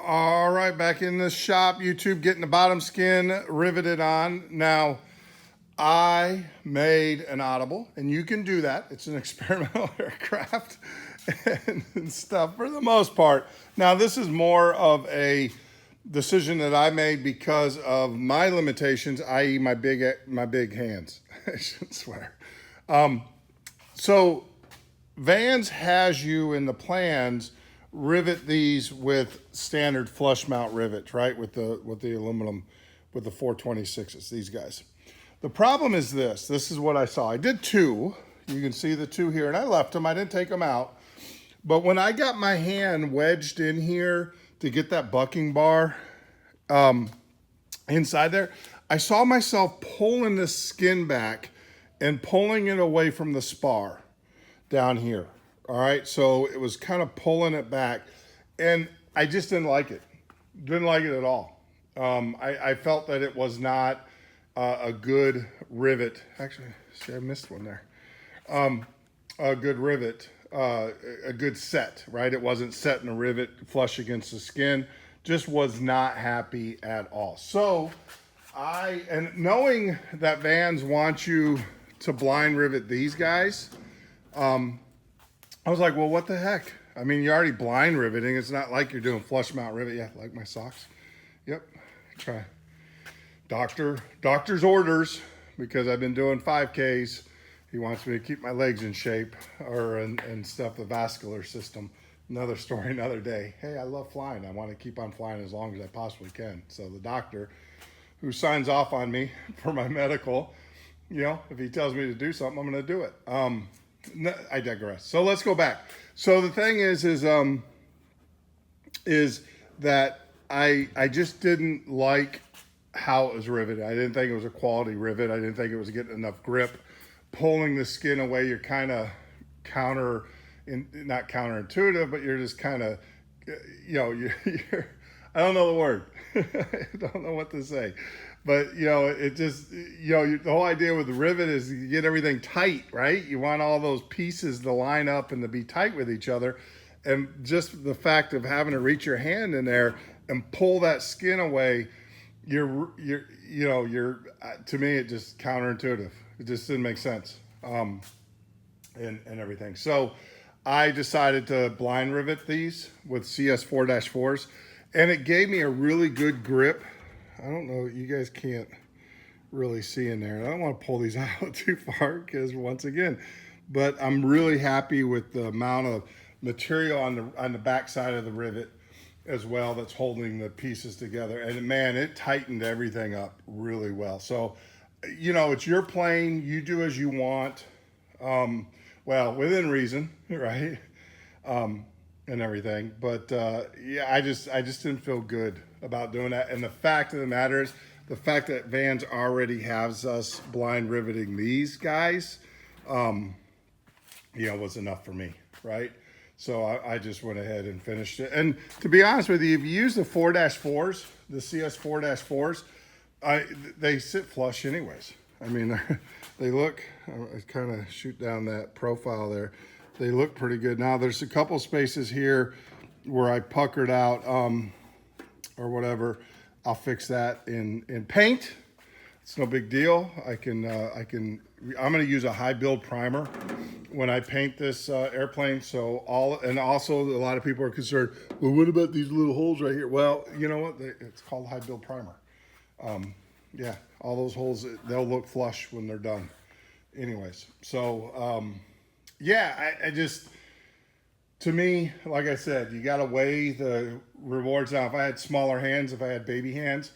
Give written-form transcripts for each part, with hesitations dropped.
All right, back in the shop, YouTube, getting the bottom skin riveted on. Now, I made an audible, and you can do that. It's an experimental aircraft and stuff for the most part. Now, this is more of a decision that I made because of my limitations, i.e. my big hands. I shouldn't swear. So Vans has you in the plans rivet these with standard flush mount rivets, right? With the aluminum, with the 426s, these guys. The problem is this is what I saw. I did two, you can see the two here, and I left them, I didn't take them out. But when I got my hand wedged in here to get that bucking bar inside there, I saw myself pulling this skin back and pulling it away from the spar down here. All right, so it was kind of pulling it back, and I just didn't like it. Didn't like it at all. I felt that it was not a good rivet. Actually, see, I missed one there. A good rivet, a good set, right? It wasn't set in a rivet flush against the skin. Just was not happy at all. So and knowing that Vans wants you to blind rivet these guys, I was like, well, what the heck? I mean, you're already blind riveting. It's not like you're doing flush mount rivet. Yeah, like my socks. Yep, try. Doctor's orders, because I've been doing 5Ks. He wants me to keep my legs in shape and stuff, the vascular system. Another story, another day. Hey, I love flying. I want to keep on flying as long as I possibly can. So the doctor who signs off on me for my medical, if he tells me to do something, I'm going to do it. No, I digress. So let's go back. So the thing is that I just didn't like how it was riveted. I didn't think it was a quality rivet. I didn't think it was getting enough grip. Pulling the skin away, you're kind of not counterintuitive, but you're just kind of, you're I don't know the word. I don't know what to say. But, it just, the whole idea with the rivet is you get everything tight, right? You want all those pieces to line up and to be tight with each other. And just the fact of having to reach your hand in there and pull that skin away, to me, it just counterintuitive. It just didn't make sense, and everything. So I decided to blind rivet these with CS 4-4s, and it gave me a really good grip. I don't know, you guys can't really see in there. I don't want to pull these out too far because once again, but I'm really happy with the amount of material on the back side of the rivet as well that's holding the pieces together. And man, it tightened everything up really well. So, it's your plane, you do as you want. Well, within reason, right? And everything, but yeah, I just didn't feel good about doing that. And the fact of the matter is, the fact that Vans already has us blind riveting these guys, was enough for me, right? So I just went ahead and finished it. And to be honest with you, if you use the 4-4s, the CS 4-4s, they sit flush anyways. I mean, they look, I kind of shoot down that profile there. They look pretty good. Now there's a couple spaces here where I puckered out or whatever. I'll fix that in paint. It's no big deal. I'm gonna use a high build primer when I paint this airplane. So also a lot of people are concerned, well, what about these little holes right here? Well, you know what? It's called high build primer. Yeah, all those holes, they'll look flush when they're done. Anyways, so yeah, I just, to me, like I said, you got to weigh the rewards. Now, if I had smaller hands, if I had baby hands,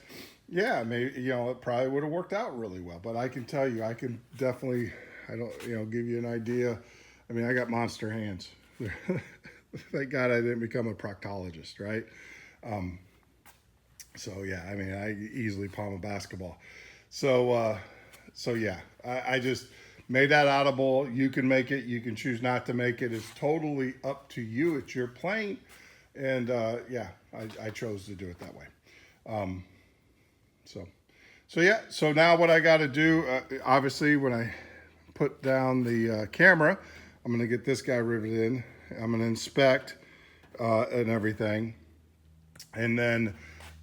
yeah, maybe, it probably would have worked out really well. But I can tell you, I can definitely, give you an idea. I mean, I got monster hands. Thank God I didn't become a proctologist, right? So yeah, I mean, I easily palm a basketball. So yeah, I just made that audible. You can make it. You can choose not to make it. It's totally up to you. It's your plane. And yeah, I chose to do it that way. So yeah, so now what I got to do, obviously when I put down the camera, I'm going to get this guy riveted in. I'm going to inspect and everything. And then,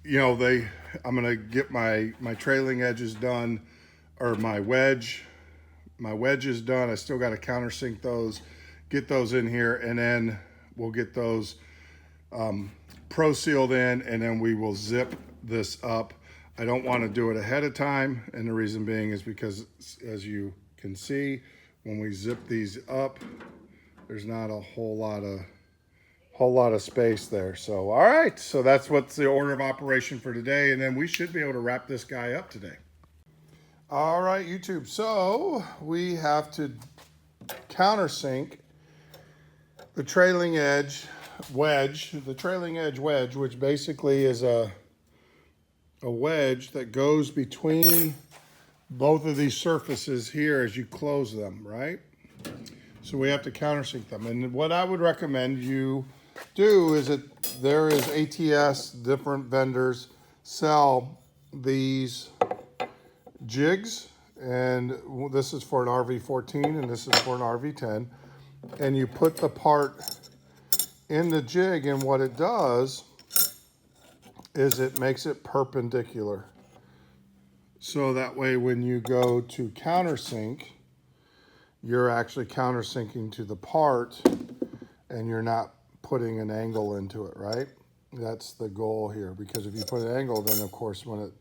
I'm gonna get my trailing edges done, or my wedge is done. I still got to countersink those, get those in here, and then we'll get those pro-sealed in, and then we will zip this up. I don't want to do it ahead of time, and the reason being is because, as you can see, when we zip these up, there's not a whole lot of space there. So, all right, so that's what's the order of operation for today, and then we should be able to wrap this guy up today. All right, YouTube. So we have to countersink the trailing edge wedge, which basically is a wedge that goes between both of these surfaces here as you close them, right? So we have to countersink them. And what I would recommend you do is that there is ATS, different vendors sell these jigs, and this is for an RV14 and this is for an RV10, and you put the part in the jig, and what it does is it makes it perpendicular, so that way when you go to countersink, you're actually countersinking to the part and you're not putting an angle into it, right? That's the goal here, because if you put an angle, then of course when it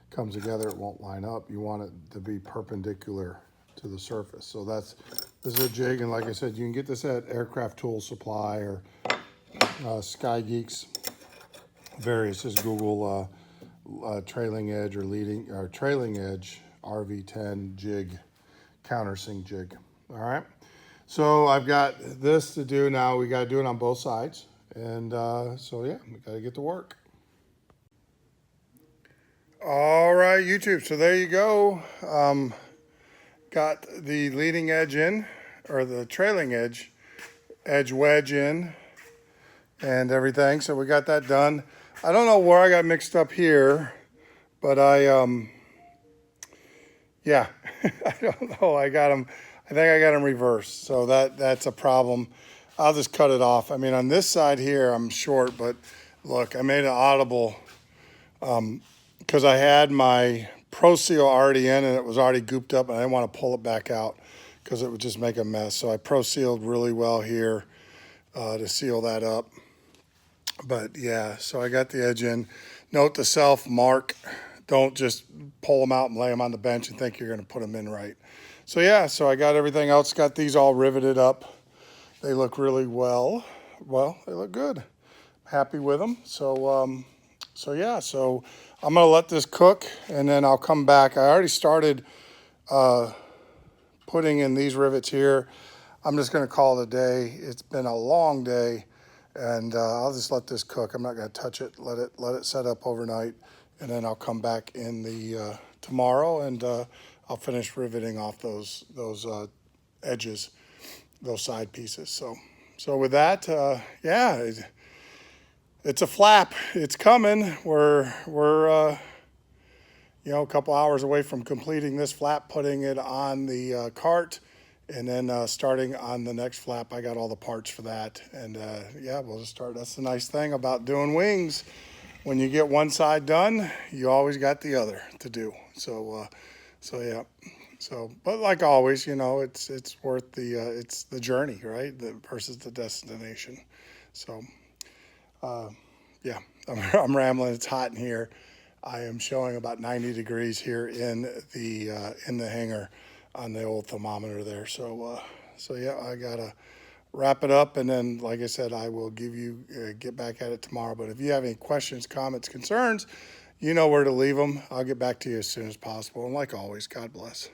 comes together it won't line up. You want it to be perpendicular to the surface. So this is a jig, and like I said, you can get this at Aircraft Tool Supply or Sky Geeks, various. Just Google trailing edge or trailing edge RV10 jig, countersink jig. All right, so I've got this to do now. We got to do it on both sides, and so yeah, we got to get to work. All right, YouTube, so there you go. Got the leading edge in, or the trailing edge wedge in and everything. So we got that done. I don't know where I got mixed up here, but yeah, I don't know. I think I got them reversed. So that's a problem. I'll just cut it off. I mean, on this side here, I'm short, but look, I made an audible, because I had my ProSeal already in and it was already gooped up, and I didn't want to pull it back out because it would just make a mess. So I ProSealed really well here to seal that up. But yeah, so I got the edge in. Note to self, mark. Don't just pull them out and lay them on the bench and think you're going to put them in right. So yeah, so I got everything else. Got these all riveted up. They look really well. Well, they look good. Happy with them. So yeah, so I'm going to let this cook, and then I'll come back. I already started putting in these rivets here. I'm just going to call it a day. It's been a long day, and I'll just let this cook. I'm not going to touch it. Let it set up overnight, and then I'll come back in the tomorrow, and I'll finish riveting off those edges, those side pieces. So with that, yeah. It's a flap. It's coming. We're a couple hours away from completing this flap, putting it on the cart, and then starting on the next flap. I got all the parts for that, and yeah, we'll just start. That's the nice thing about doing wings. When you get one side done, you always got the other to do. So yeah. So, but like always, it's worth it's the journey, right? Versus the destination. So. Yeah, I'm rambling. It's hot in here. I am showing about 90 degrees here in the hangar on the old thermometer there. So yeah, I gotta wrap it up, and then, like I said, I will get back at it tomorrow. But if you have any questions, comments, concerns, you know where to leave them. I'll get back to you as soon as possible. And like always, God bless.